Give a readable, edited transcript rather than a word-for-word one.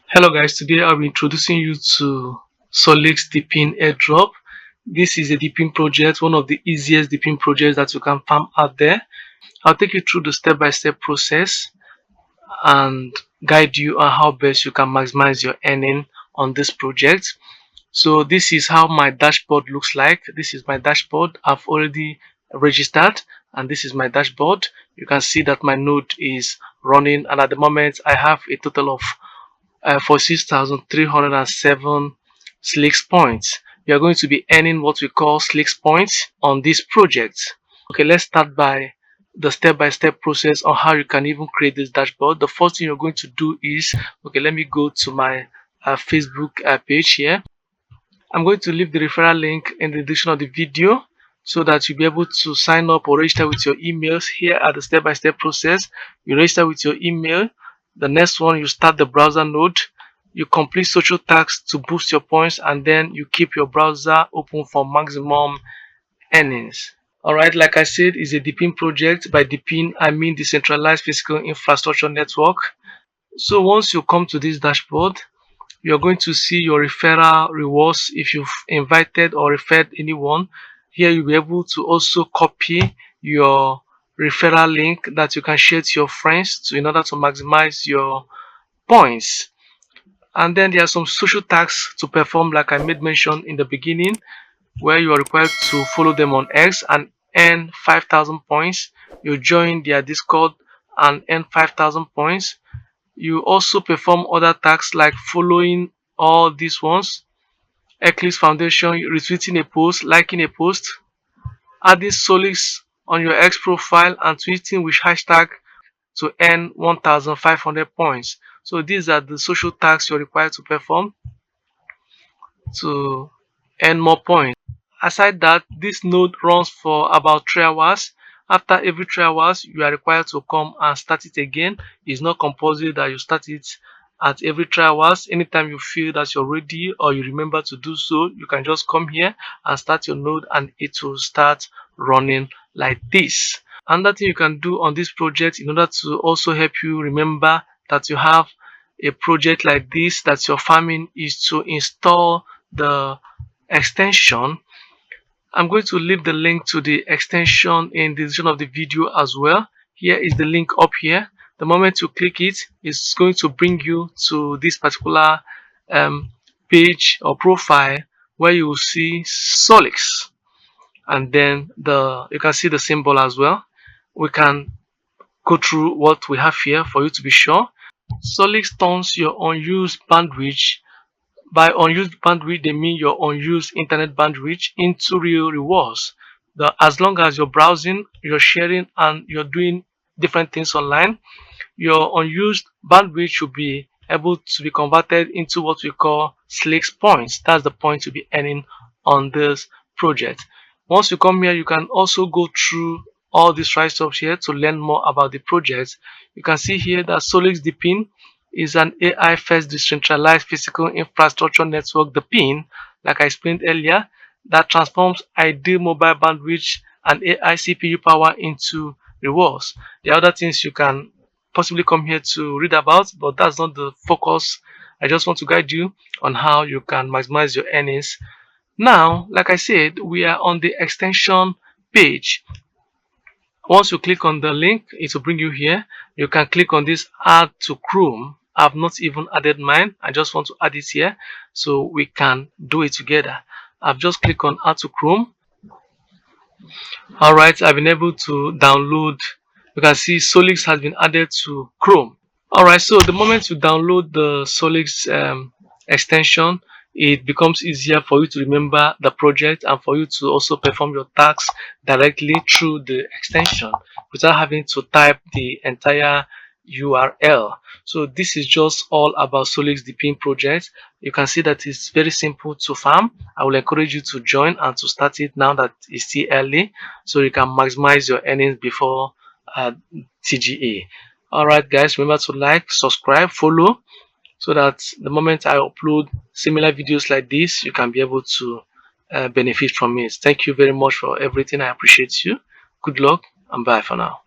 Hello guys, today I'll be introducing you to Solix DePIN Airdrop. This is a DePIN project, one of the easiest DePIN projects that you can farm out there. I'll take you through the step-by-step process and guide you on how best you can maximize your earning on this project. So this is how my dashboard looks like. This is my dashboard. I've already registered and this is my dashboard. You can see that my node is running, and at the moment I have a total of for 6,307 SLIX points. You are going to be earning what we call SLIX points on this project. Okay, let's start by the step-by-step process on how you can even create this dashboard. The first thing you're going to do is, okay, let me go to my Facebook page here. I'm going to leave the referral link in the description of the video so that you'll be able to sign up or register with your emails. Here at the step-by-step process, you register with your email. The next one, you start the browser node, you complete social tasks to boost your points, and then you keep your browser open for maximum earnings. Alright, like I said, it's a DePIN project. By DePIN, I mean Decentralized Physical Infrastructure Network. So once you come to this dashboard, you're going to see your referral rewards if you've invited or referred anyone. Here you'll be able to also copy your referral link that you can share to your friends in order to maximize your points. And then there are some social tasks to perform, like I made mention in the beginning, where you are required to follow them on X and earn 5,000 points. You join their Discord and earn 5,000 points. You also perform other tasks like following all these ones: Eclipse Foundation, retweeting a post, liking a post, adding Solix on your X profile, and tweeting with hashtag to earn 1,500 points. So these are the social tasks you're required to perform to earn more points. Aside that, this node runs for about 3 hours. After every 3 hours, you are required to come and start it again. It's not compulsory that you start it at every 3 hours. Anytime you feel that you're ready or you remember to do so, you can just come here and start your node and it will start running like this. Another thing you can do on this project in order to also help you remember that you have a project like this that you're farming is to install the extension. I'm going to leave the link to the extension in the description of the video as well. Here is the link up here. The moment you click it, it's going to bring you to this particular page or profile where you will see Solix, and then you can see the symbol as well. We can go through what we have here for you to be sure. Solix turns your unused bandwidth. By unused bandwidth, they mean your unused internet bandwidth into real rewards. As long as you're browsing, you're sharing, and you're doing different things online, your unused bandwidth should be able to be converted into what we call SLIX points. That's the point you'll be earning on this project. Once you come here, you can also go through all these write-ups here to learn more about the project. You can see here that Solix DePIN is an AI first decentralized physical infrastructure network, DePIN, like I explained earlier, that transforms ideal mobile bandwidth and AI CPU power into rewards. There are other things you can possibly come here to read about, but that's not the focus. I just want to guide you on how you can maximize your earnings. Now, like I said, we are on the extension page. Once you click on the link, it will bring you here. You can click on this add to Chrome. I've not even added mine. I just want to add it here so we can do it together. I've just clicked on add to Chrome. Alright, I've been able to download. You can see Solix has been added to Chrome. Alright, so the moment you download the Solix extension, it becomes easier for you to remember the project and for you to also perform your tasks directly through the extension without having to type the entire URL. So this is just all about Solix DePIN project. You can see that it's very simple to farm. I will encourage you to join and to start it now that it's still early, so you can maximize your earnings before TGA. Alright guys, remember to like, subscribe, follow, so that the moment I upload similar videos like this, you can be able to benefit from it. Thank you very much for everything. I appreciate you. Good luck and bye for now.